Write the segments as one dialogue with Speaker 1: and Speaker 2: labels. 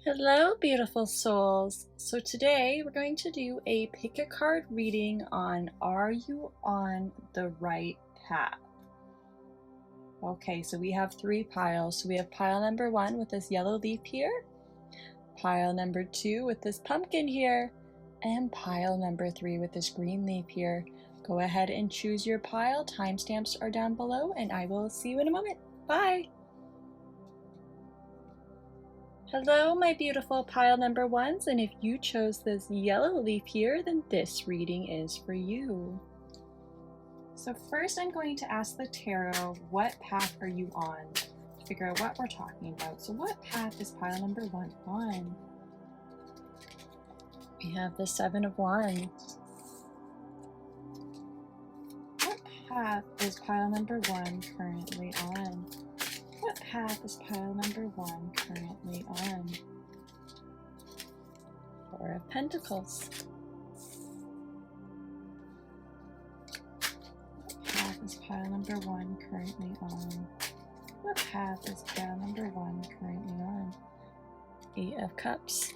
Speaker 1: Hello, beautiful souls. So today we're going to do a pick a card reading on Are You on the Right Path? Okay, so we have three piles. So we have pile number 1 with this yellow leaf here, pile number 2 with this pumpkin here, and pile number 3 with this green leaf here. Go ahead and choose your pile. Timestamps are down below, and I will see you in a moment. Bye! Hello, my beautiful pile number 1s, and if you chose this yellow leaf here, then this reading is for you. So first I'm going to ask the tarot, what path are you on? To figure out what we're talking about. So what path is pile number 1 on? We have the 7 of Wands. What path is pile number 1 currently on? What path is pile number 1 currently on? 4 of Pentacles. What path is pile number 1 currently on? What path is pile number 1 currently on? 8 of Cups.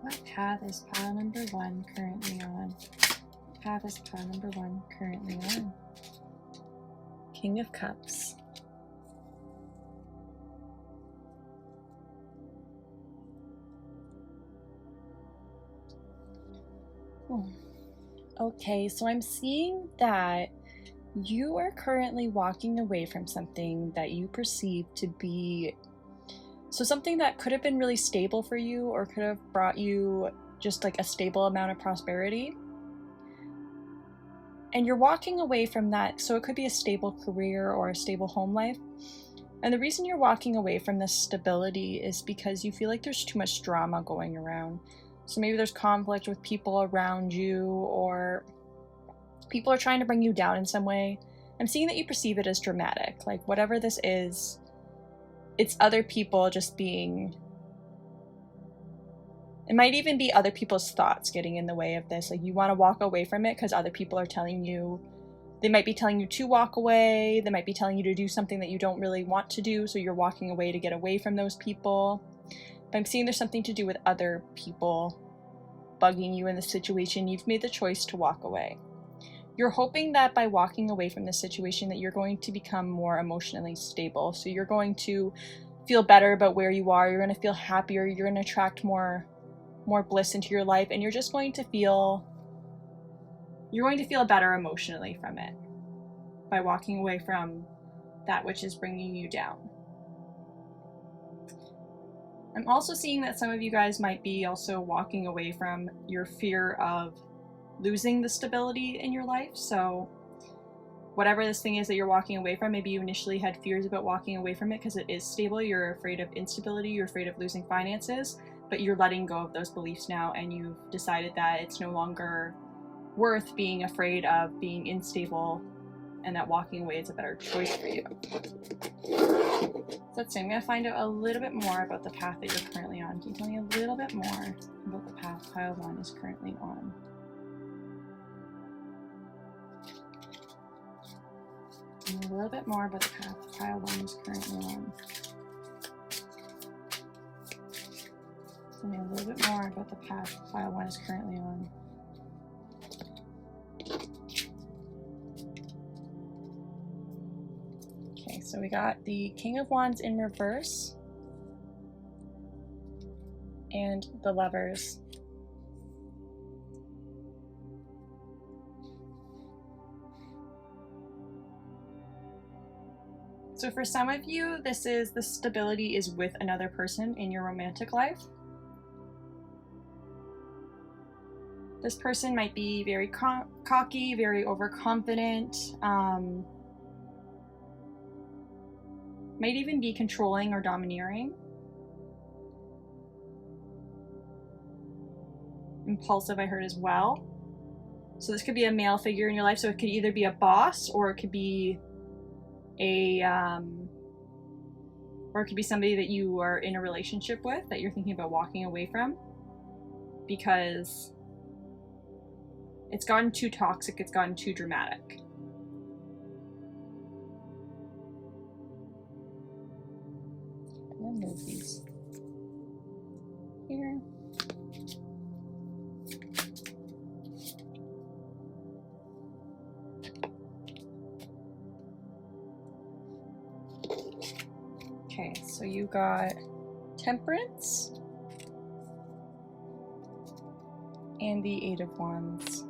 Speaker 1: What path is pile number 1 currently on? What path is pile number 1 currently on? King of Cups. Okay, so I'm seeing that you are currently walking away from something that you perceive to be something that could have been really stable for you or could have brought you just like a stable amount of prosperity. And you're walking away from that, so it could be a stable career or a stable home life. And the reason you're walking away from this stability is because you feel like there's too much drama going around. So maybe there's conflict with people around you, or people are trying to bring you down in some way. I'm seeing that you perceive it as dramatic. Like whatever this is, it's other people just being... It might even be other people's thoughts getting in the way of this. Like you want to walk away from it because other people are telling you, they might be telling you to walk away. They might be telling you to do something that you don't really want to do. So you're walking away to get away from those people. But I'm seeing there's something to do with other people bugging you in the situation. You've made the choice to walk away. You're hoping that by walking away from this situation that you're going to become more emotionally stable. So you're going to feel better about where you are. You're going to feel happier. You're going to attract more bliss into your life, and you're just going to feel better emotionally from it by walking away from that which is bringing you down. I'm also seeing that some of you guys might be also walking away from your fear of losing the stability in your life. So whatever this thing is that you're walking away from, maybe you initially had fears about walking away from it because it is stable. You're afraid of instability. You're afraid of losing finances. But you're letting go of those beliefs now, and you've decided that it's no longer worth being afraid of being unstable, and that walking away is a better choice for you. So that's it. I'm going to find out a little bit more about the path that you're currently on. Can you tell me a little bit more about the path pile 1 is currently on? Tell me a little bit more about the path pile 1 is currently on. Tell me a little bit more about the path pile 1 is currently on. Okay, so we got the King of Wands in reverse and the Lovers. So for some of you, the stability is with another person in your romantic life. This person might be very cocky, very overconfident, might even be controlling or domineering. Impulsive, I heard as well. So this could be a male figure in your life. So it could either be a boss, or it could be somebody that you are in a relationship with that you're thinking about walking away from, because it's gotten too toxic, it's gotten too dramatic. I'm gonna move these here. Okay, so you got Temperance and the Eight of Wands.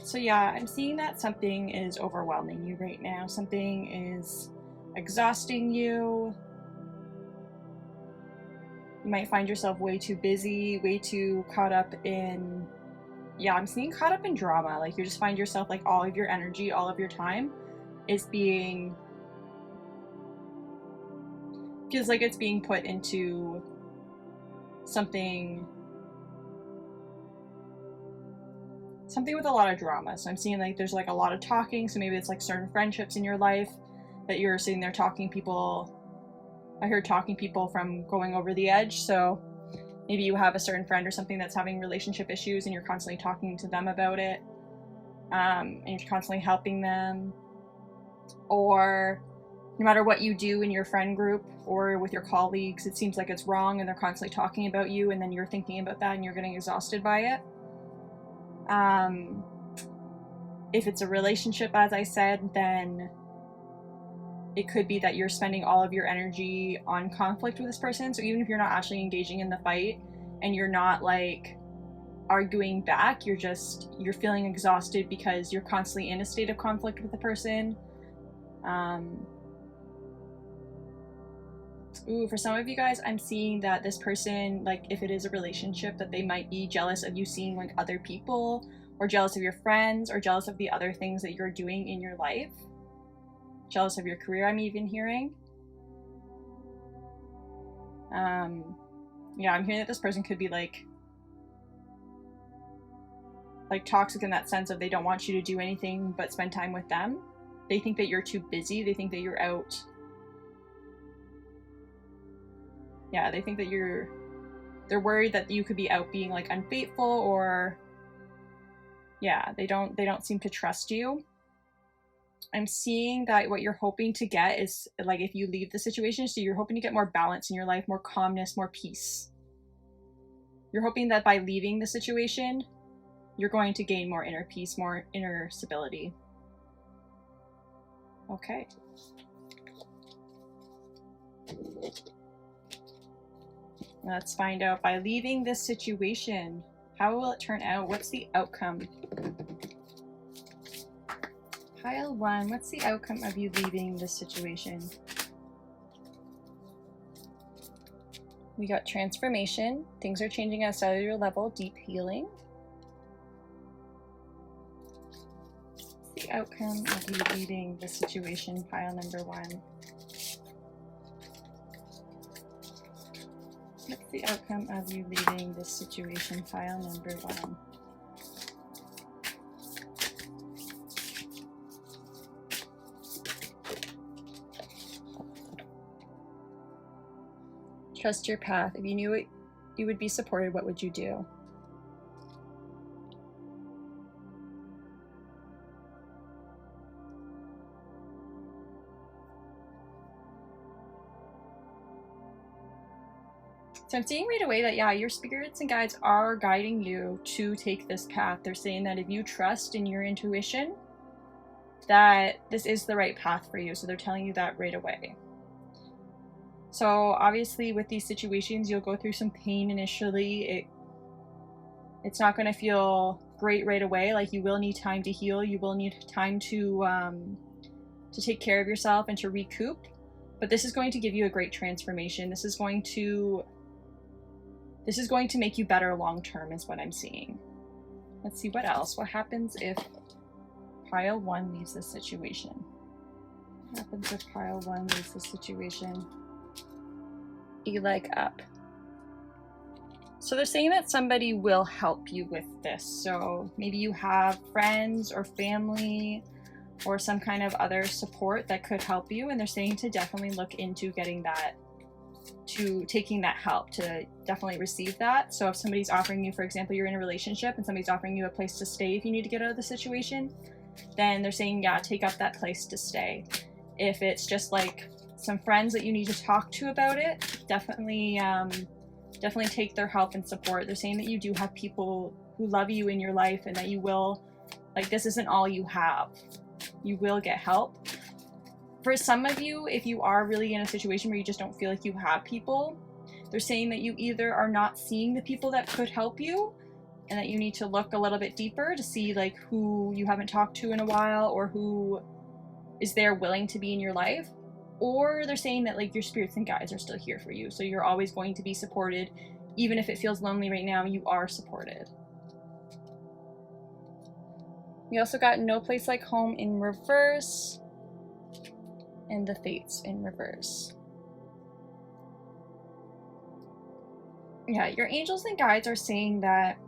Speaker 1: So yeah, I'm seeing that something is overwhelming you right now. Something is exhausting you. You might find yourself way too busy, way too caught up in, yeah, I'm seeing caught up in drama. Like you just find yourself like all of your energy, all of your time is being, feels like it's being put into something with a lot of drama. So I'm seeing like there's like a lot of talking. So maybe it's like certain friendships in your life that you're sitting there talking people. I heard talking people from going over the edge. So maybe you have a certain friend or something that's having relationship issues and you're constantly talking to them about it. And you're constantly helping them. Or no matter what you do in your friend group or with your colleagues, it seems like it's wrong and they're constantly talking about you, and then you're thinking about that and you're getting exhausted by it. If it's a relationship, as I said, then it could be that you're spending all of your energy on conflict with this person. So even if you're not actually engaging in the fight and you're not like arguing back, you're feeling exhausted because you're constantly in a state of conflict with the person. For some of you guys, I'm seeing that this person, like if it is a relationship, that they might be jealous of you seeing like other people, or jealous of your friends, or jealous of the other things that you're doing in your life. Jealous of your career, I'm even hearing. Yeah, I'm hearing that this person could be like toxic in that sense of they don't want you to do anything but spend time with them. They think that you're too busy. They think that you're out. Yeah, they think that they're worried that you could be out being like unfaithful, or yeah, they don't seem to trust you. I'm seeing that what you're hoping to get is like if you leave the situation, so you're hoping to get more balance in your life, more calmness, more peace. You're hoping that by leaving the situation, you're going to gain more inner peace, more inner stability. Okay. Let's find out, by leaving this situation, how will it turn out? What's the outcome? Pile 1, what's the outcome of you leaving this situation? We got transformation. Things are changing at a cellular level. Deep healing. What's the outcome of you leaving this situation? Pile number 1. What's the outcome of you leaving this situation? Pile number 1. Trust your path. If you knew it, you would be supported, what would you do? So I'm seeing right away that, yeah, your spirits and guides are guiding you to take this path. They're saying that if you trust in your intuition, that this is the right path for you. So they're telling you that right away. So obviously with these situations, you'll go through some pain initially. It's not going to feel great right away. Like you will need time to heal. You will need time to take care of yourself and to recoup. But this is going to give you a great transformation. This is going to make you better long term, is what I'm seeing. Let's see what else. What happens if pile 1 leaves this situation? What happens if pile 1 leaves this situation? A leg up. So they're saying that somebody will help you with this. So maybe you have friends or family or some kind of other support that could help you, and they're saying to definitely look into getting that to taking that help, to definitely receive that. So if somebody's offering you, for example, you're in a relationship and somebody's offering you a place to stay if you need to get out of the situation, then they're saying, yeah, take up that place to stay. If it's just like some friends that you need to talk to about it, definitely take their help and support. They're saying that you do have people who love you in your life, and that you will, like, this isn't all you have. You will get help. For some of you, if you are really in a situation where you just don't feel like you have people, they're saying that you either are not seeing the people that could help you, and that you need to look a little bit deeper to see like who you haven't talked to in a while, or who is there willing to be in your life. Or they're saying that like your spirits and guides are still here for you, so you're always going to be supported. Even if it feels lonely right now, you are supported. We also got No Place Like Home in reverse, and the Fates in reverse. Yeah, your angels and guides are saying that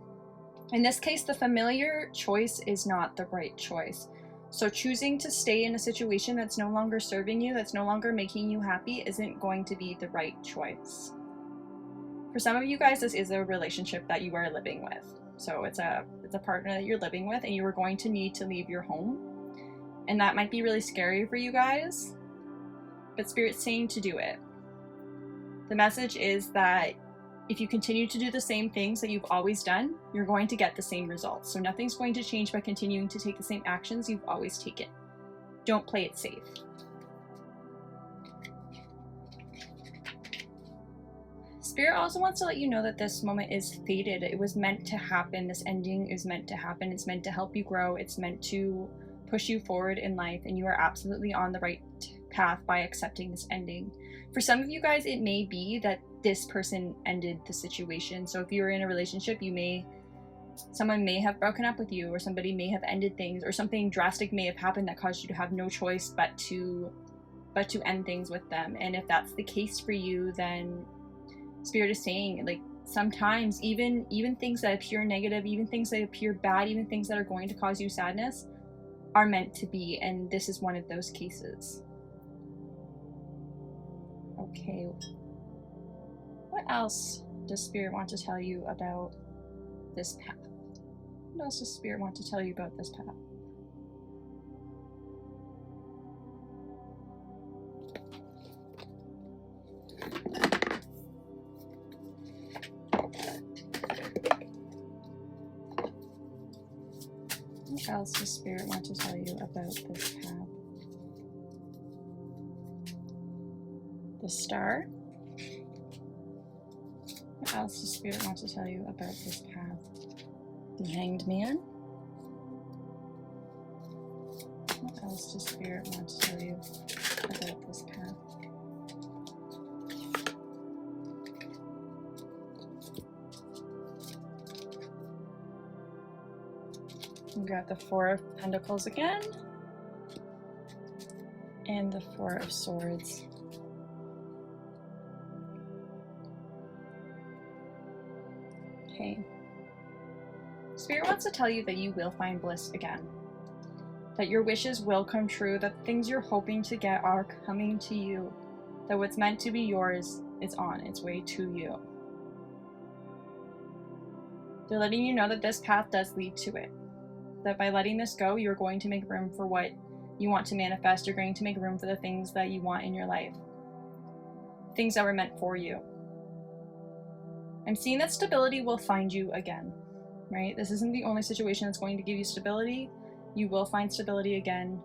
Speaker 1: in this case, the familiar choice is not the right choice. So choosing to stay in a situation that's no longer serving you, that's no longer making you happy, isn't going to be the right choice. For some of you guys, this is a relationship that you are living with. So it's a partner that you're living with, and you are going to need to leave your home. And that might be really scary for you guys, but Spirit's saying to do it. The message is that if you continue to do the same things that you've always done, you're going to get the same results. So nothing's going to change by continuing to take the same actions you've always taken. Don't play it safe. Spirit also wants to let you know that this moment is fated. It was meant to happen. This ending is meant to happen. It's meant to help you grow. It's meant to push you forward in life, and you are absolutely on the right path by accepting this ending. For some of you guys, it may be that this person ended the situation. So if you're in a relationship, someone may have broken up with you, or somebody may have ended things, or something drastic may have happened that caused you to have no choice but to end things with them. And if that's the case for you, then Spirit is saying, like, sometimes even things that appear negative, even things that appear bad, even things that are going to cause you sadness are meant to be, and this is one of those cases. Okay. What else does Spirit want to tell you about this path? What else does Spirit want to tell you about this path? What else does Spirit want to tell you about this path? The Star. What else does Spirit want to tell you about this path? The Hanged Man. What else does Spirit want to tell you about this path? We got the Four of Pentacles again, and the Four of Swords. Okay. Spirit wants to tell you that you will find bliss again. That your wishes will come true, that the things you're hoping to get are coming to you. That what's meant to be yours is on its way to you. They're letting you know that this path does lead to it. That by letting this go, you're going to make room for what you want to manifest. You're going to make room for the things that you want in your life. Things that were meant for you. I'm seeing that stability will find you again, right? This isn't the only situation that's going to give you stability. You will find stability again.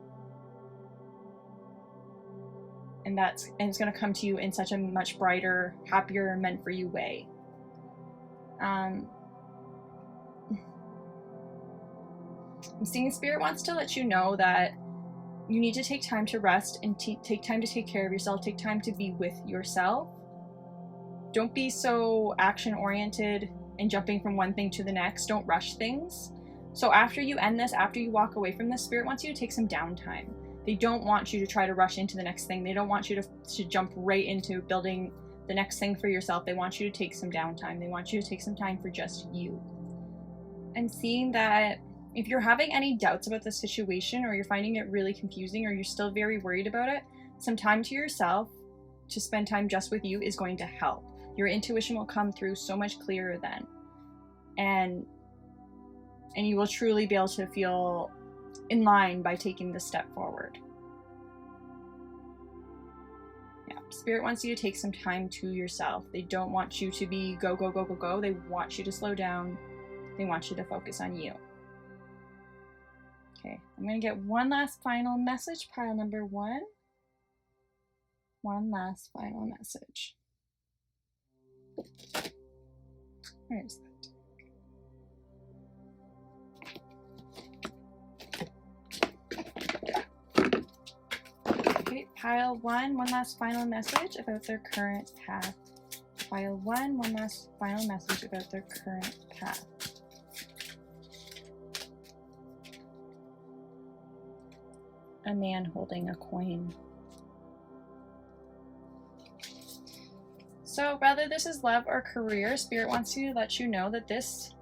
Speaker 1: And it's going to come to you in such a much brighter, happier, meant for you way. I'm seeing Spirit wants to let you know that you need to take time to rest and take time to take care of yourself, take time to be with yourself. Don't be so action-oriented and jumping from one thing to the next. Don't rush things. So after you end this, after you walk away from this, Spirit wants you to take some downtime. They don't want you to try to rush into the next thing. They don't want you to jump right into building the next thing for yourself. They want you to take some downtime. They want you to take some time for just you. I'm seeing that if you're having any doubts about the situation, or you're finding it really confusing, or you're still very worried about it, some time to yourself to spend time just with you is going to help. Your intuition will come through so much clearer then. And you will truly be able to feel in line by taking this step forward. Yeah, Spirit wants you to take some time to yourself. They don't want you to be go, go, go, go, go. They want you to slow down. They want you to focus on you. Okay, I'm going to get one last final message, pile number 1. One last final message. Where is that? Okay, pile 1, one last final message about their current path. Pile 1, one last final message about their current path. A man holding a coin. So whether this is love or career, Spirit wants to let you know that this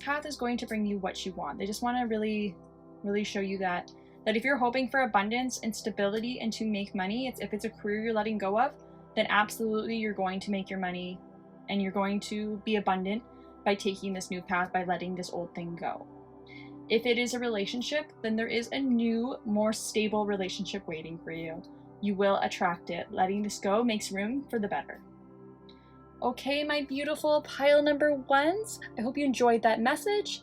Speaker 1: path is going to bring you what you want. They just want to really show you that if you're hoping for abundance and stability and to make money, if it's a career you're letting go of, then absolutely you're going to make your money and you're going to be abundant by taking this new path, by letting this old thing go. If it is a relationship, then there is a new, more stable relationship waiting for you. You will attract it. Letting this go makes room for the better. Okay, my beautiful pile number 1s, I hope you enjoyed that message.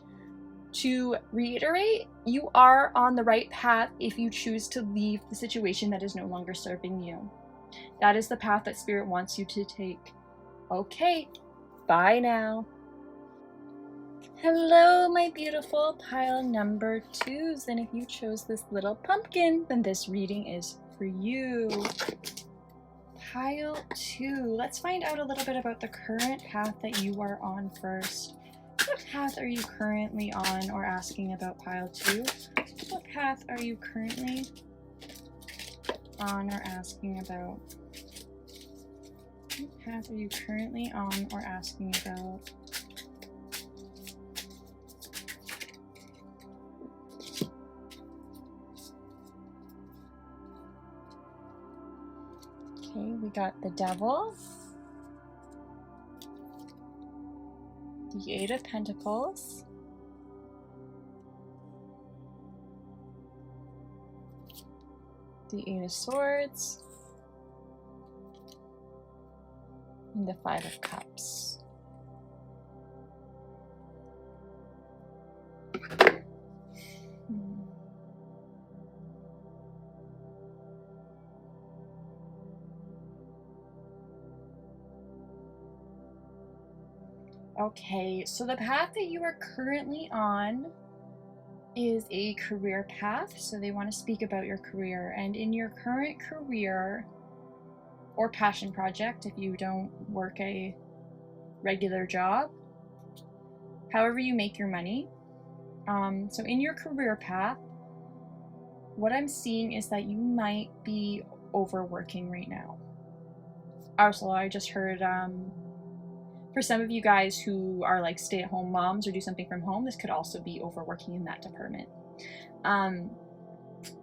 Speaker 1: To reiterate, you are on the right path if you choose to leave the situation that is no longer serving you. That is the path that Spirit wants you to take. Okay, bye now. Hello, my beautiful pile number 2s, and if you chose this little pumpkin, then this reading is for you. Pile 2, let's find out a little bit about the current path that you are on first. What path are you currently on, or asking about pile 2? What path are you currently on or asking about? What path are you currently on or asking about? Okay, we got the Devil, the 8 of Pentacles, the 8 of Swords, and the 5 of Cups. Okay, so the path that you are currently on is a career path, so they want to speak about your career. And in your current career or passion project, if you don't work a regular job, however you make your money, so in your career path, what I'm seeing is that you might be overworking right now. Also, I just heard for some of you guys who are like stay-at-home moms or do something from home, this could also be overworking in that department.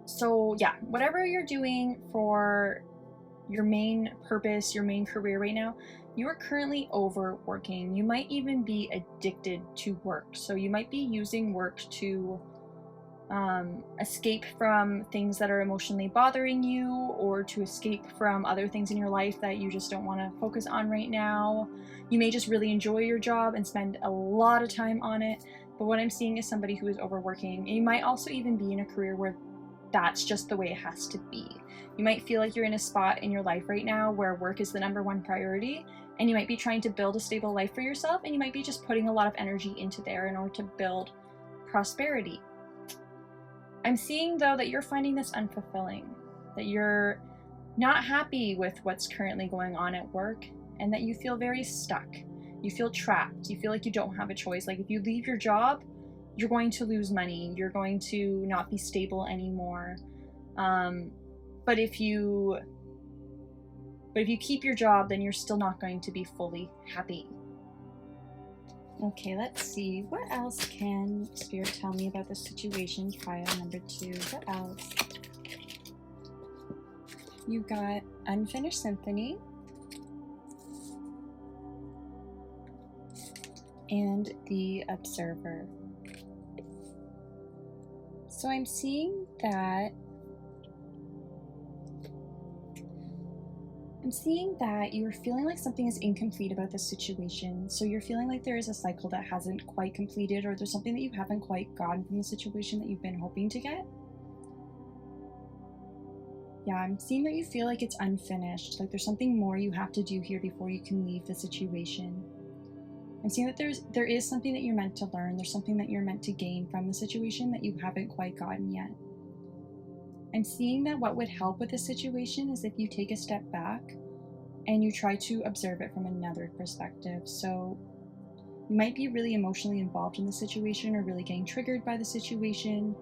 Speaker 1: So yeah, whatever you're doing for your main purpose, your main career right now, you are currently overworking. You might even be addicted to work. So you might be using work to escape from things that are emotionally bothering you, or to escape from other things in your life that you just don't want to focus on right now. You may just really enjoy your job and spend a lot of time on it, but what I'm seeing is somebody who is overworking. You might also even be in a career where that's just the way it has to be. You might feel like you're in a spot in your life right now where work is the #1 priority, and you might be trying to build a stable life for yourself, and you might be just putting a lot of energy into there in order to build prosperity. I'm seeing, though, that you're finding this unfulfilling, that you're not happy with what's currently going on at work, and that you feel very stuck. You feel trapped. You feel like you don't have a choice. Like if you leave your job, you're going to lose money. You're going to not be stable anymore. But if you keep your job, then you're still not going to be fully happy. Okay, let's see. What else can Spirit tell me about the situation? Pile number 2. What else? You got Unfinished Symphony and the Observer. So I'm seeing that you're feeling like something is incomplete about this situation. So you're feeling like there is a cycle that hasn't quite completed, or there's something that you haven't quite gotten from the situation that you've been hoping to get. Yeah, I'm seeing that you feel like it's unfinished, like there's something more you have to do here before you can leave the situation. I'm seeing that there is something that you're meant to learn, there's something that you're meant to gain from the situation that you haven't quite gotten yet. I'm seeing that what would help with this situation is if you take a step back and you try to observe it from another perspective. So you might be really emotionally involved in the situation, or really getting triggered by the situation,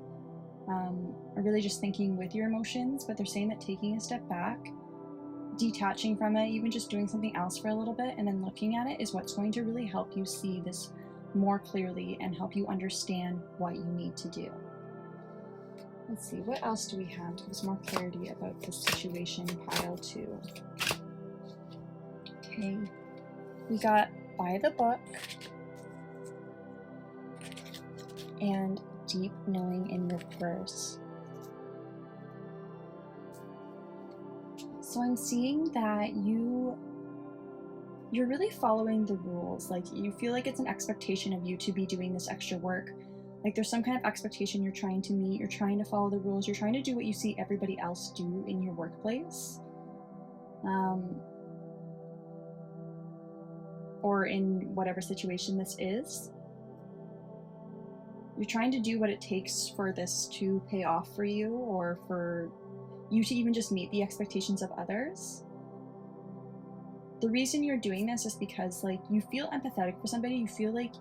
Speaker 1: or really just thinking with your emotions, but they're saying that taking a step back, detaching from it, even just doing something else for a little bit and then looking at it is what's going to really help you see this more clearly and help you understand what you need to do. Let's see, what else do we have to give us more clarity about this situation, pile 2? Okay, we got By the Book and Deep Knowing in Reverse. So I'm seeing that you're really following the rules. Like, you feel like it's an expectation of you to be doing this extra work. Like there's some kind of expectation you're trying to meet, you're trying to follow the rules, you're trying to do what you see everybody else do in your workplace. Or in whatever situation this is. You're trying to do what it takes for this to pay off for you, or for you to even just meet the expectations of others. The reason you're doing this is because like you feel empathetic for somebody, you feel like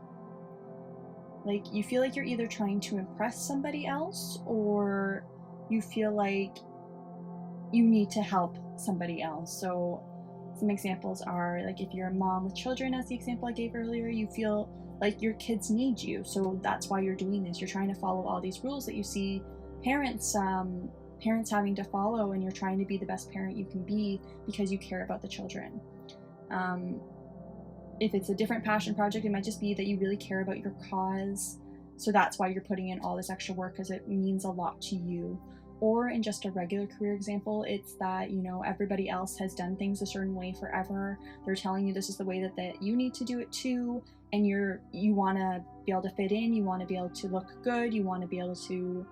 Speaker 1: you're either trying to impress somebody else, or you feel like you need to help somebody else. So some examples are like if you're a mom with children, as the example I gave earlier, you feel like your kids need you, so that's why you're doing this. You're trying to follow all these rules that you see parents having to follow, and you're trying to be the best parent you can be because you care about the children. If it's a different passion project, it might just be that you really care about your cause, so that's why you're putting in all this extra work, because it means a lot to you. Or in just a regular career example, it's that, you know, everybody else has done things a certain way forever. They're telling you this is the way that you need to do it too, and you want to be able to fit in, you want to be able to look good, you want to be able to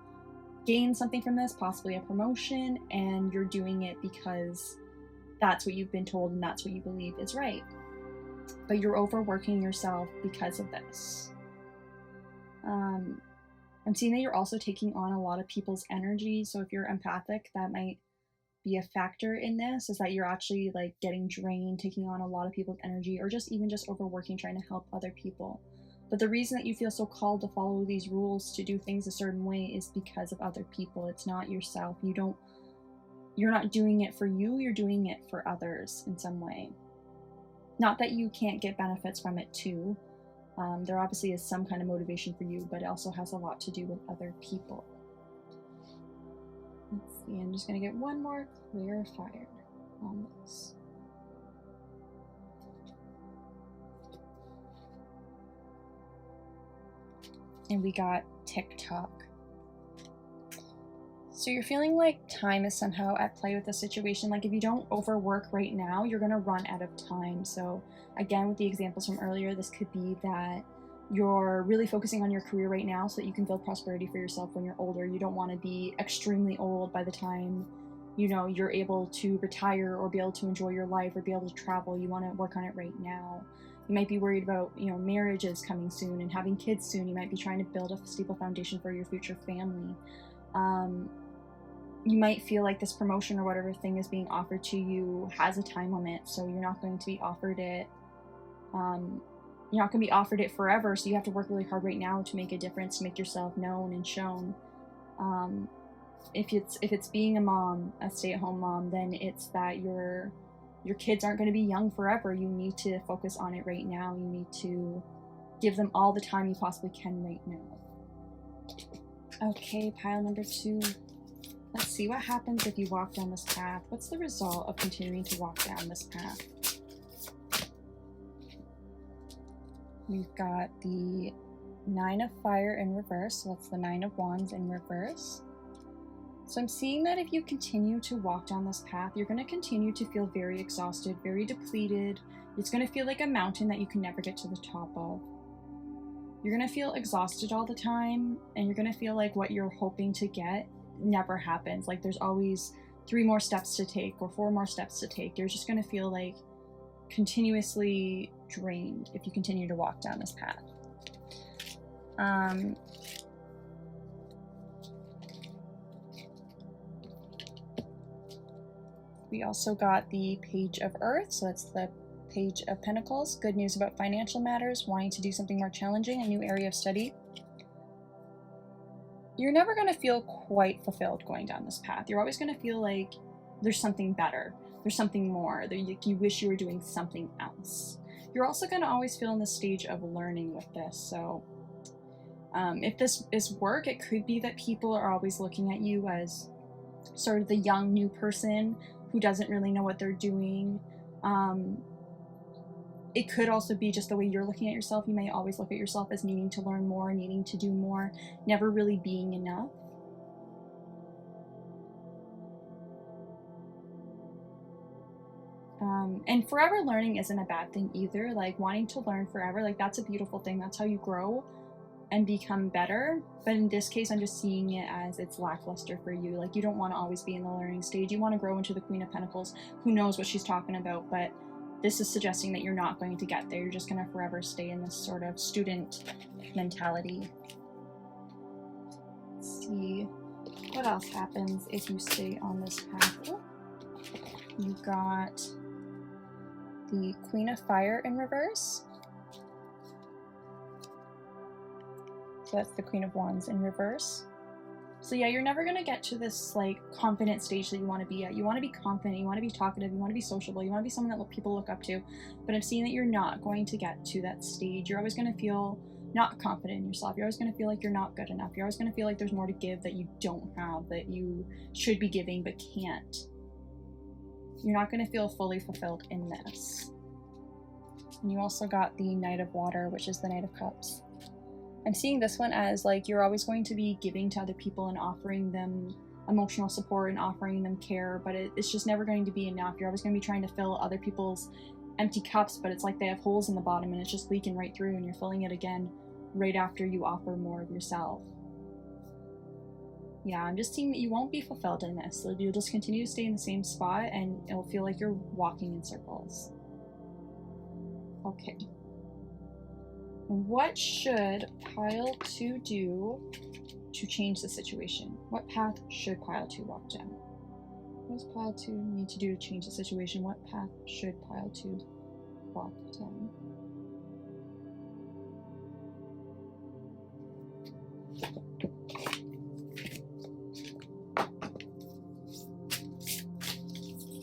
Speaker 1: gain something from this, possibly a promotion, and you're doing it because that's what you've been told and that's what you believe is right. But you're overworking yourself because of this. I'm seeing that you're also taking on a lot of people's energy. So if you're empathic, that might be a factor in this, is that you're actually like getting drained, taking on a lot of people's energy, or just overworking, trying to help other people. But the reason that you feel so called to follow these rules, to do things a certain way, is because of other people. It's not yourself. You're not doing it for you, you're doing it for others in some way. Not that you can't get benefits from it too. There obviously is some kind of motivation for you, but it also has a lot to do with other people. Let's see, I'm just going to get one more clarifier on this. And we got TikTok. So you're feeling like time is somehow at play with the situation. Like if you don't overwork right now, you're going to run out of time. So again, with the examples from earlier, this could be that you're really focusing on your career right now so that you can build prosperity for yourself when you're older. You don't want to be extremely old by the time, you know, you're able to retire or be able to enjoy your life or be able to travel. You want to work on it right now. You might be worried about, you know, marriages coming soon and having kids soon. You might be trying to build a stable foundation for your future family. You might feel like this promotion or whatever thing is being offered to you has a time limit, so you're not going to be offered it. You're not going to be offered it forever, so you have to work really hard right now to make a difference, to make yourself known and shown. If it's being a mom, a stay-at-home mom, then it's that your kids aren't going to be young forever. You need to focus on it right now. You need to give them all the time you possibly can right now. Okay, pile number 2. Let's see what happens if you walk down this path. What's the result of continuing to walk down this path? We've got the 9 of Fire in reverse, so that's the 9 of Wands in reverse. So I'm seeing that if you continue to walk down this path, you're going to continue to feel very exhausted, very depleted. It's going to feel like a mountain that you can never get to the top of. You're going to feel exhausted all the time, and you're going to feel like what you're hoping to get never happens. Like there's always 3 more steps to take or 4 more steps to take. You're just going to feel like continuously drained if you continue to walk down this path. We also got the Page of Earth, so that's the Page of Pentacles. Good news about financial matters, wanting to do something more challenging, a new area of study. You're never going to feel quite fulfilled going down this path. You're always going to feel like there's something better, there's something more, that you wish you were doing something else. You're also going to always feel in the stage of learning with this, so if this is work, it could be that people are always looking at you as sort of the young new person who doesn't really know what they're doing. It could also be just the way you're looking at yourself. You may always look at yourself as needing to learn more, needing to do more, never really being enough. And forever learning isn't a bad thing either. Like wanting to learn forever, like that's a beautiful thing. That's how you grow and become better. But in this case, I'm just seeing it as it's lackluster for you. Like you don't want to always be in the learning stage. You want to grow into the Queen of Pentacles. Who knows what she's talking about, but this is suggesting that you're not going to get there. You're just going to forever stay in this sort of student mentality. Let's see what else happens if you stay on this path. Oh, you got the Queen of Fire in reverse. So that's the Queen of Wands in reverse. So yeah, you're never going to get to this like confident stage that you want to be at. You want to be confident, you want to be talkative, you want to be sociable, you want to be someone that people look up to. But I'm seeing that you're not going to get to that stage. You're always going to feel not confident in yourself. You're always going to feel like you're not good enough. You're always going to feel like there's more to give that you don't have, that you should be giving but can't. You're not going to feel fully fulfilled in this. And you also got the Knight of Water, which is the Knight of Cups. I'm seeing this one as like you're always going to be giving to other people and offering them emotional support and offering them care, but it's just never going to be enough. You're always going to be trying to fill other people's empty cups, but it's like they have holes in the bottom and it's just leaking right through, and you're filling it again right after you offer more of yourself. Yeah, I'm just seeing that you won't be fulfilled in this. So you'll just continue to stay in the same spot and it'll feel like you're walking in circles. Okay. What should Pile 2 do to change the situation? What path should Pile 2 walk down? What does Pile 2 need to do to change the situation? What path should Pile 2 walk down?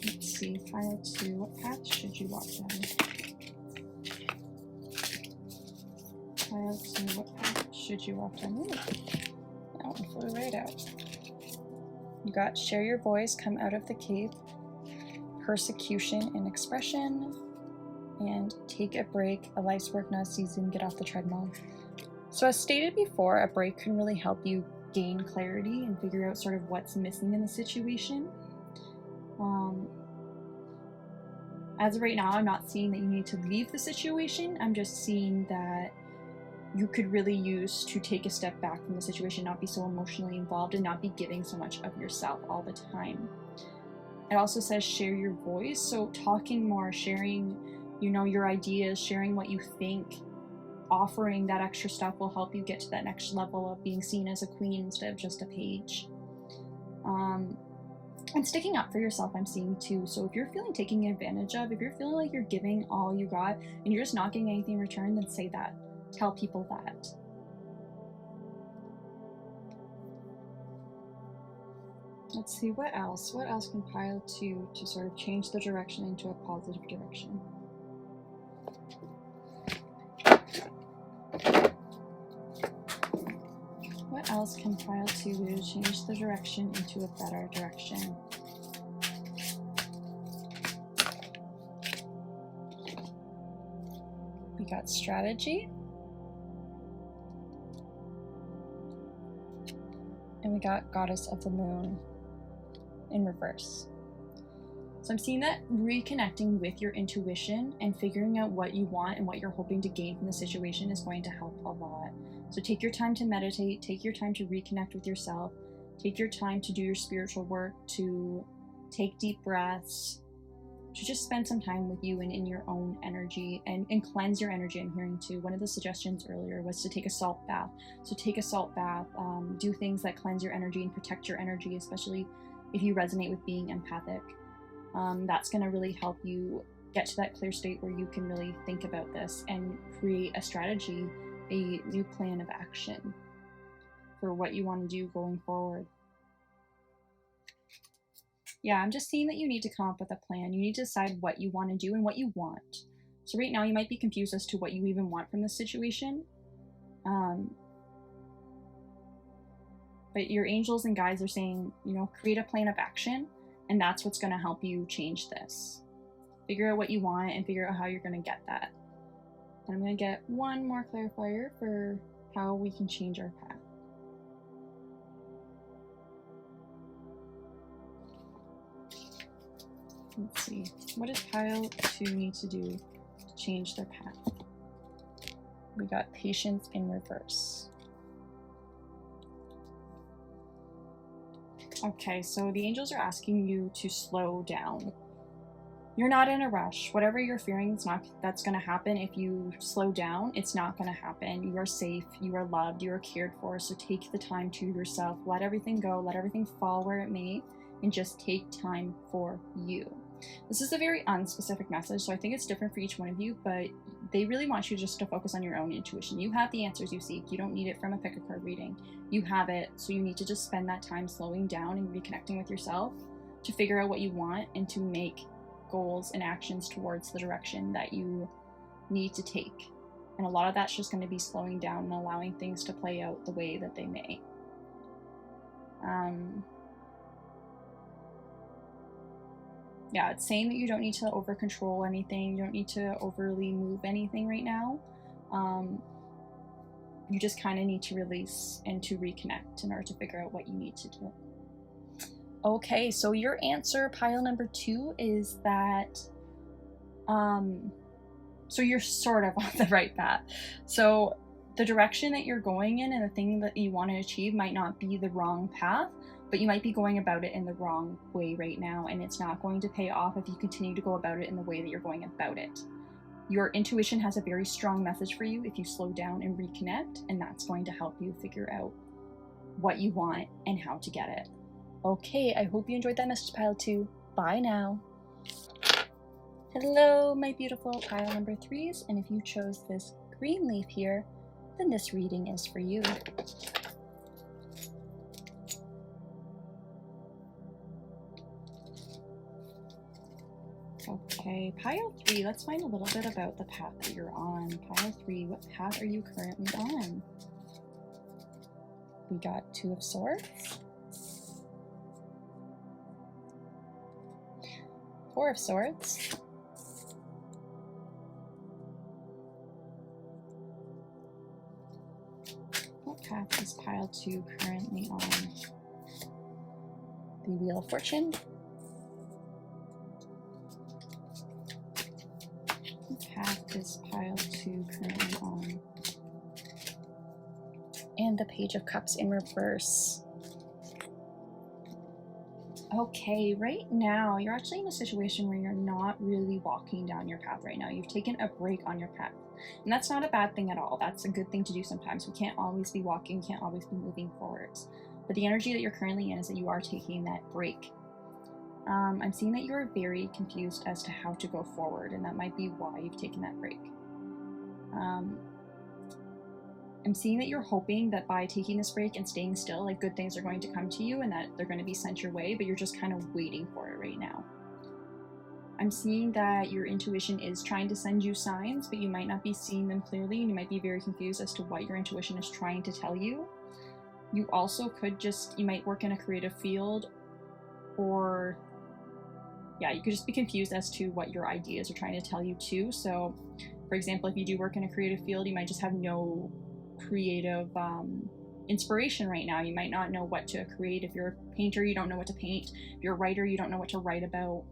Speaker 1: Let's see, Pile 2, what path should you walk down? Pile 2, what path should you walk down? Ooh, that one flew right out. You got Share Your Voice, Come Out of the Cave, Persecution and Expression, and Take a Break, A Life's Work Not a Season, Get Off the Treadmill. So as stated before, a break can really help you gain clarity and figure out sort of what's missing in the situation. As of right now, I'm not seeing that you need to leave the situation. I'm just seeing that you could really use to take a step back from the situation, not be so emotionally involved and not be giving so much of yourself all the time. It also says share your voice, so talking more, sharing, your ideas, sharing what you think, offering that extra stuff will help you get to that next level of being seen as a queen instead of just a page. And sticking up for yourself, I'm seeing too. So if you're feeling taken advantage of, if you're feeling like you're giving all you got and you're just not getting anything in return, then say that. Tell people that. Let's see, what else? What else can Pile 2 to sort of change the direction into a positive direction? What else can pile 2 do to change the direction into a better direction? We got strategy. And we got Goddess of the Moon in reverse. So I'm seeing that reconnecting with your intuition and figuring out what you want and what you're hoping to gain from the situation is going to help a lot. So take your time to meditate, take your time to reconnect with yourself, take your time to do your spiritual work, to take deep breaths, to just spend some time with you and in your own energy and cleanse your energy. I'm hearing too. One of the suggestions earlier was to take a salt bath. So take a salt bath, do things that cleanse your energy and protect your energy, especially if you resonate with being empathic. That's going to really help you get to that clear state where you can really think about this and create a strategy, a new plan of action for what you want to do going forward. Yeah, I'm just seeing that you need to come up with a plan. You need to decide what you want to do and what you want. So right now you might be confused as to what you even want from this situation. But your angels and guides are saying, you know, create a plan of action, and that's what's going to help you change this. Figure out what you want and figure out how you're going to get that. And I'm going to get one more clarifier for how we can change our path. Let's see. What does pile 2 need to do to change their path? We got patience in reverse. Okay, so the angels are asking you to slow down. You're not in a rush. Whatever you're fearing, that's going to happen. If you slow down, it's not going to happen. You are safe, you are loved, you are cared for. So take the time to yourself. Let everything go, let everything fall where it may, and just take time for you. This is a very unspecific message, so I think it's different for each one of you, but they really want you just to focus on your own intuition. You have the answers you seek. You don't need it from a pick a card reading. You have it, so you need to just spend that time slowing down and reconnecting with yourself to figure out what you want and to make goals and actions towards the direction that you need to take. And a lot of that's just going to be slowing down and allowing things to play out the way that they may. Yeah, it's saying that you don't need to over control anything. You don't need to overly move anything right now. You just kind of need to release and to reconnect in order to figure out what you need to do. Okay, so your answer, pile number 2, is that, so you're sort of on the right path. So the direction that you're going in and the thing that you want to achieve might not be the wrong path, but you might be going about it in the wrong way right now, and it's not going to pay off if you continue to go about it in the way that you're going about it. Your intuition has a very strong message for you if you slow down and reconnect, and that's going to help you figure out what you want and how to get it. Okay, I hope you enjoyed that message, pile 2. Bye now. Hello, my beautiful pile number 3s, and if you chose this green leaf here, then this reading is for you. Okay, pile 3, let's find a little bit about the path that you're on. Pile 3, what path are you currently on? We got 2 of Swords, 4 of Swords, what path is pile 2 currently on? The Wheel of Fortune, what path is pile 2 currently on? And the Page of Cups in reverse. Okay, right now you're actually in a situation where you're not really walking down your path right now. You've taken a break on your path. And that's not a bad thing at all. That's a good thing to do sometimes. We can't always be walking, can't always be moving forwards. But the energy that you're currently in is that you are taking that break. I'm seeing that you're very confused as to how to go forward, and that might be why you've taken that break. I'm seeing that you're hoping that by taking this break and staying still, like good things are going to come to you and that they're going to be sent your way, but you're just kind of waiting for it right now. I'm seeing that your intuition is trying to send you signs, but you might not be seeing them clearly, and you might be very confused as to what your intuition is trying to tell you. You also could you might work in a creative field, or yeah, you could just be confused as to what your ideas are trying to tell you too. So, for example, if you do work in a creative field, you might just have no creative inspiration right now. You might not know what to create. If you're a painter, you don't know what to paint. If you're a writer, you don't know what to write about.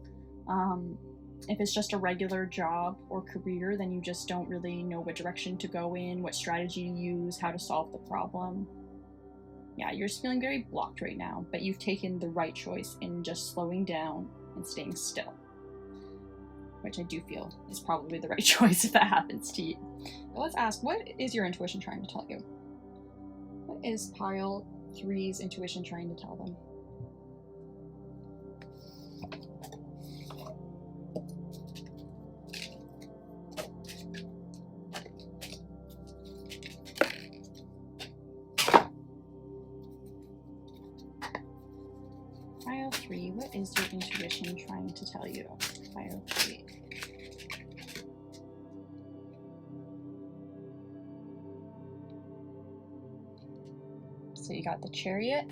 Speaker 1: If it's just a regular job or career, then you just don't really know what direction to go in, what strategy to use, how to solve the problem. Yeah, you're just feeling very blocked right now, but you've taken the right choice in just slowing down and staying still, which I do feel is probably the right choice if that happens to you. But let's ask, what is your intuition trying to tell you? What is pile 3's intuition trying to tell them? Pile 3, what is your intuition trying to tell you? Pile 3. So you got the Chariot.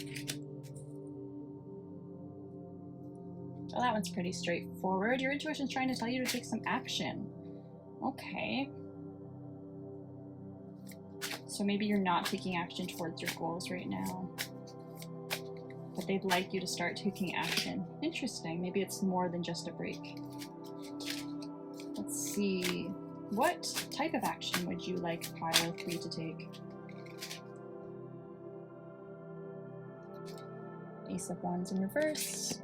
Speaker 1: Oh, that one's pretty straightforward. Your intuition's trying to tell you to take some action. Okay. So maybe you're not taking action towards your goals right now, but they'd like you to start taking action. Interesting. Maybe it's more than just a break. Let's see. What type of action would you like pile 3 to take? Ace of Wands in reverse.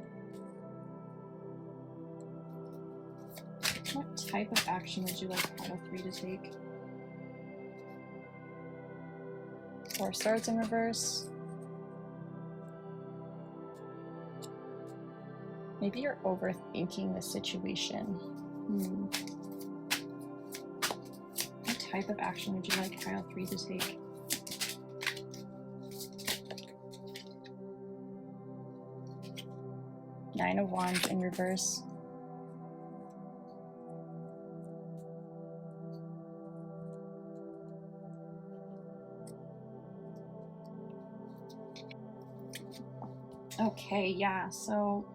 Speaker 1: What type of action would you like pile 3 to take? 4 Swords in reverse. Maybe you're overthinking the situation. What type of action would you like pile 3 to take? Nine of Wands in reverse. Okay, yeah, so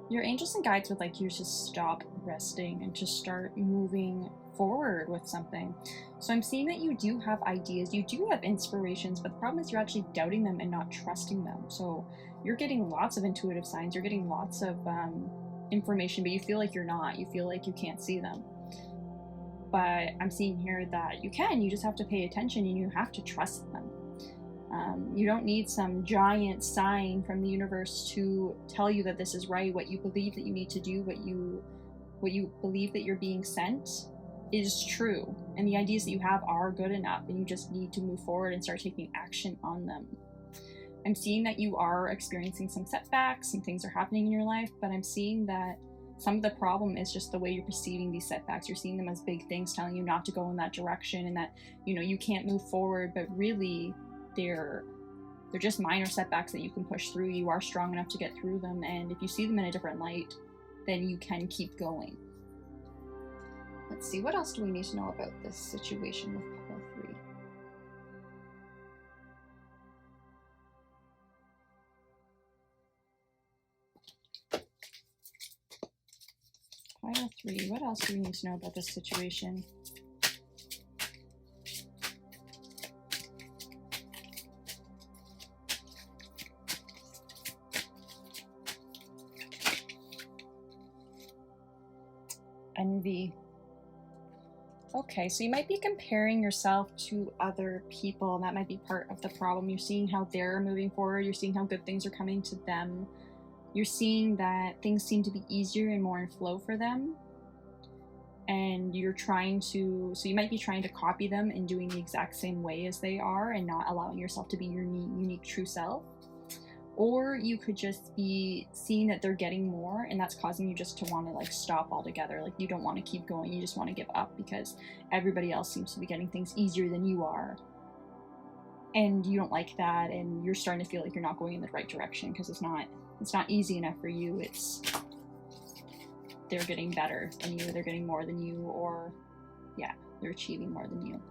Speaker 1: your angels and guides would like you to stop resting and to start moving forward with something. So I'm seeing that you do have ideas, you do have inspirations, but the problem is you're actually doubting them and not trusting them. So you're getting lots of intuitive signs, you're getting lots of information, but you feel like you're not. You feel like you can't see them. But I'm seeing here that you can, you just have to pay attention and you have to trust them. You don't need some giant sign from the universe to tell you that this is right, what you believe that you need to do, what you believe that you're being sent is true. And the ideas that you have are good enough, and you just need to move forward and start taking action on them. I'm seeing that you are experiencing some setbacks, some things are happening in your life, but I'm seeing that some of the problem is just the way you're perceiving these setbacks. You're seeing them as big things telling you not to go in that direction and that, you can't move forward, but really they're just minor setbacks that you can push through. You are strong enough to get through them, and if you see them in a different light, then you can keep going. Let's see, what else do we need to know about this situation with pile 3? Pile 3, what else do we need to know about this situation? Envy. Okay, so you might be comparing yourself to other people, and that might be part of the problem. You're seeing how they're moving forward, you're seeing how good things are coming to them, you're seeing that things seem to be easier and more in flow for them, and you're so you might be trying to copy them and doing the exact same way as they are and not allowing yourself to be your unique true self. Or you could just be seeing that they're getting more, and that's causing you just to want to stop altogether. You don't want to keep going, you just want to give up because everybody else seems to be getting things easier than you are, and you don't like that, and you're starting to feel like you're not going in the right direction because it's not easy enough for you. They're getting better than you, they're getting more than you, or yeah, they're achieving more than you.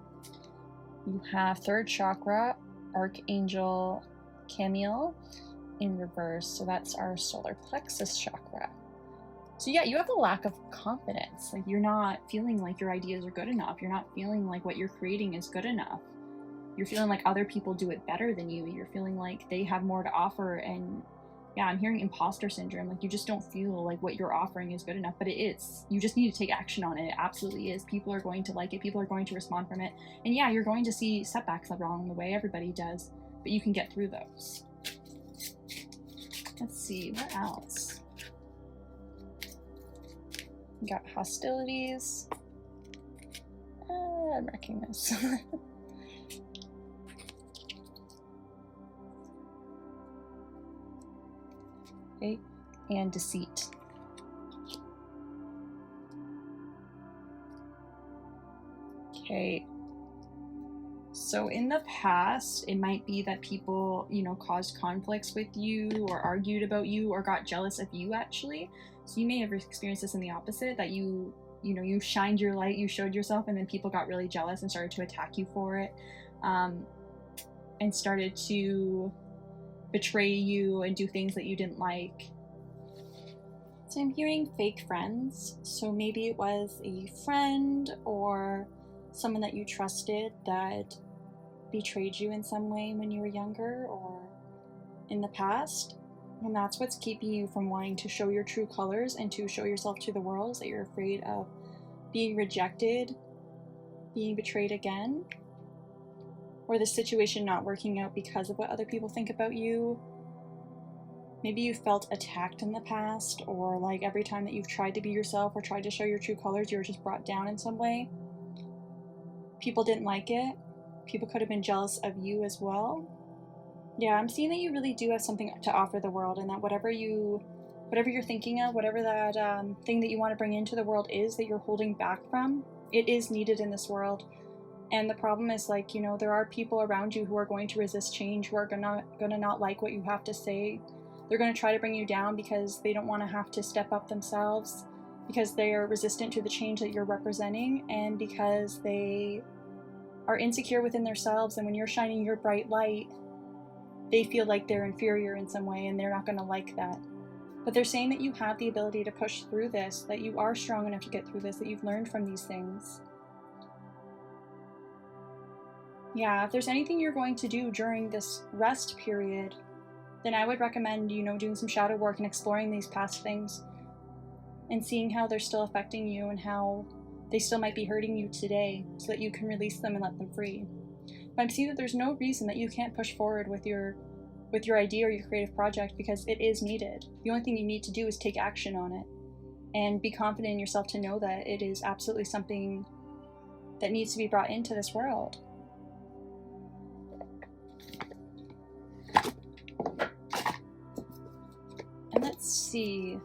Speaker 1: You have third chakra Archangel Camille in reverse. So that's our solar plexus chakra. So yeah, you have a lack of confidence. Like, you're not feeling like your ideas are good enough. You're not feeling like what you're creating is good enough. You're feeling like other people do it better than you. You're feeling like they have more to offer. And yeah, I'm hearing imposter syndrome. Like, you just don't feel like what you're offering is good enough, but it is. You just need to take action on it. It absolutely is. People are going to like it. People are going to respond from it. And yeah, you're going to see setbacks along the way. Everybody does, but you can get through those. Let's see, what else? We got hostilities. I'm wrecking this. Okay, and deceit. Okay. So in the past, it might be that people, caused conflicts with you or argued about you or got jealous of you, actually. So you may have experienced this in the opposite, that you shined your light, you showed yourself, and then people got really jealous and started to attack you for it, and started to betray you and do things that you didn't like. So I'm hearing fake friends. So maybe it was a friend or someone that you trusted that betrayed you in some way when you were younger or in the past. And that's what's keeping you from wanting to show your true colors and to show yourself to the world, is that you're afraid of being rejected, being betrayed again, or the situation not working out because of what other people think about you. Maybe you felt attacked in the past, or like every time that you've tried to be yourself or tried to show your true colors, you were just brought down in some way. People didn't like it. People could have been jealous of you as well. Yeah, I'm seeing that you really do have something to offer the world, and that whatever you're thinking of, whatever that thing that you want to bring into the world is that you're holding back from, it is needed in this world. And the problem is, like, there are people around you who are going to resist change, who are gonna not like what you have to say. They're going to try to bring you down because they don't want to have to step up themselves, because they are resistant to the change that you're representing, and because they are insecure within themselves. And when you're shining your bright light, they feel like they're inferior in some way, and they're not going to like that. But they're saying that you have the ability to push through this, that you are strong enough to get through this, that you've learned from these things. Yeah, if there's anything you're going to do during this rest period, then I would recommend, doing some shadow work and exploring these past things and seeing how they're still affecting you and how they still might be hurting you today, so that you can release them and let them free. But I'm seeing that there's no reason that you can't push forward with your idea or your creative project, because it is needed. The only thing you need to do is take action on it and be confident in yourself to know that it is absolutely something that needs to be brought into this world. And let's see,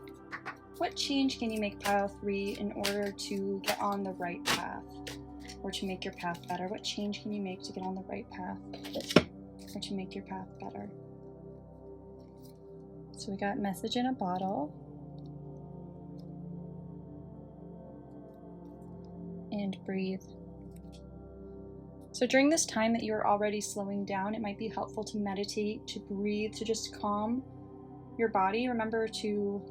Speaker 1: what change can you make, pile 3, in order to get on the right path, or to make your path better? What change can you make to get on the right path, or to make your path better? So we got message in a bottle, and breathe. So during this time that you're already slowing down, it might be helpful to meditate, to breathe, to just calm your body. Remember to,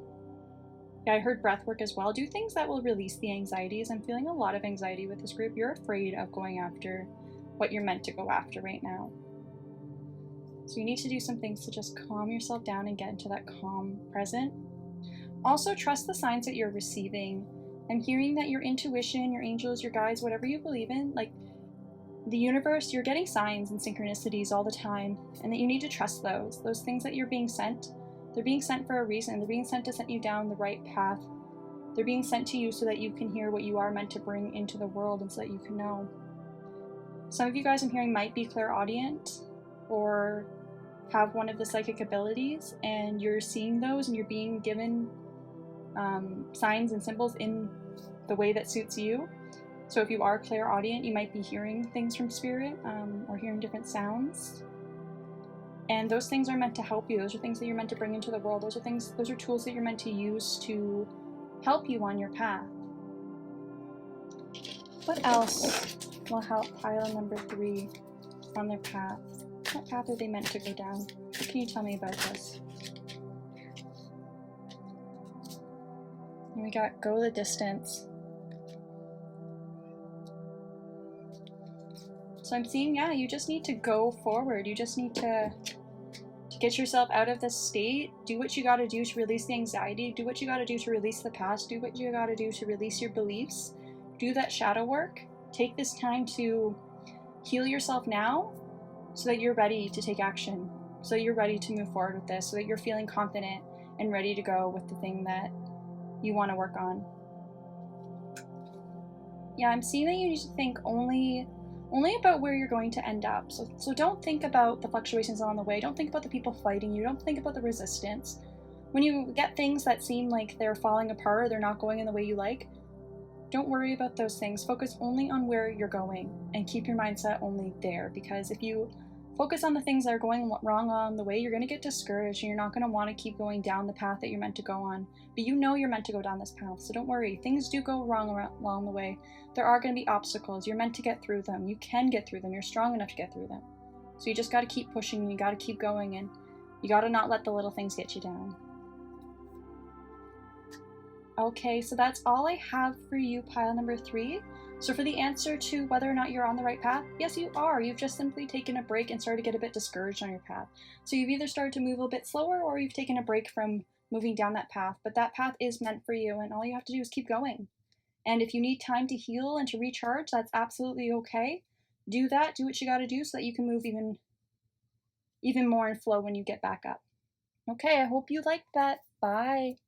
Speaker 1: I heard breath work as well. Do things that will release the anxieties. I'm feeling a lot of anxiety with this group. You're afraid of going after what you're meant to go after right now. So you need to do some things to just calm yourself down and get into that calm present. Also, trust the signs that you're receiving. I'm hearing that your intuition, your angels, your guides, whatever you believe in, like the universe, you're getting signs and synchronicities all the time, and that you need to trust those. Those things that you're being sent, they're being sent for a reason. They're being sent to set you down the right path. They're being sent to you so that you can hear what you are meant to bring into the world, and so that you can know. Some of you guys I'm hearing might be clairaudient or have one of the psychic abilities, and you're seeing those and you're being given signs and symbols in the way that suits you. So if you are clairaudient, you might be hearing things from spirit, or hearing different sounds. And those things are meant to help you. Those are things that you're meant to bring into the world. Those are tools that you're meant to use to help you on your path. What else will help pile number 3 on their path? What path are they meant to go down? What can you tell me about this? And we got go the distance. So I'm seeing, yeah, you just need to go forward. You just need to get yourself out of this state. Do what you got to do to release the anxiety. Do what you got to do to release the past. Do what you got to do to release your beliefs. Do that shadow work. Take this time to heal yourself now so that you're ready to take action, so that you're ready to move forward with this, so that you're feeling confident and ready to go with the thing that you want to work on. Yeah, I'm seeing that you need to think only about where you're going to end up. So don't think about the fluctuations along the way. Don't think about the people fighting you. Don't think about the resistance. When you get things that seem like they're falling apart or they're not going in the way you like, don't worry about those things. Focus only on where you're going and keep your mindset only there, because if you focus on the things that are going wrong on the way, you're going to get discouraged and you're not going to want to keep going down the path that you're meant to go on. But you know you're meant to go down this path, so don't worry. Things do go wrong along the way. There are going to be obstacles. You're meant to get through them. You can get through them. You're strong enough to get through them. So you just got to keep pushing and you got to keep going, and you got to not let the little things get you down. Okay, so that's all I have for you, pile number 3. So for the answer to whether or not you're on the right path, yes, you are. You've just simply taken a break and started to get a bit discouraged on your path. So you've either started to move a little bit slower or you've taken a break from moving down that path. But that path is meant for you, and all you have to do is keep going. And if you need time to heal and to recharge, that's absolutely okay. Do that. Do what you got to do so that you can move even more in flow when you get back up. Okay, I hope you liked that. Bye.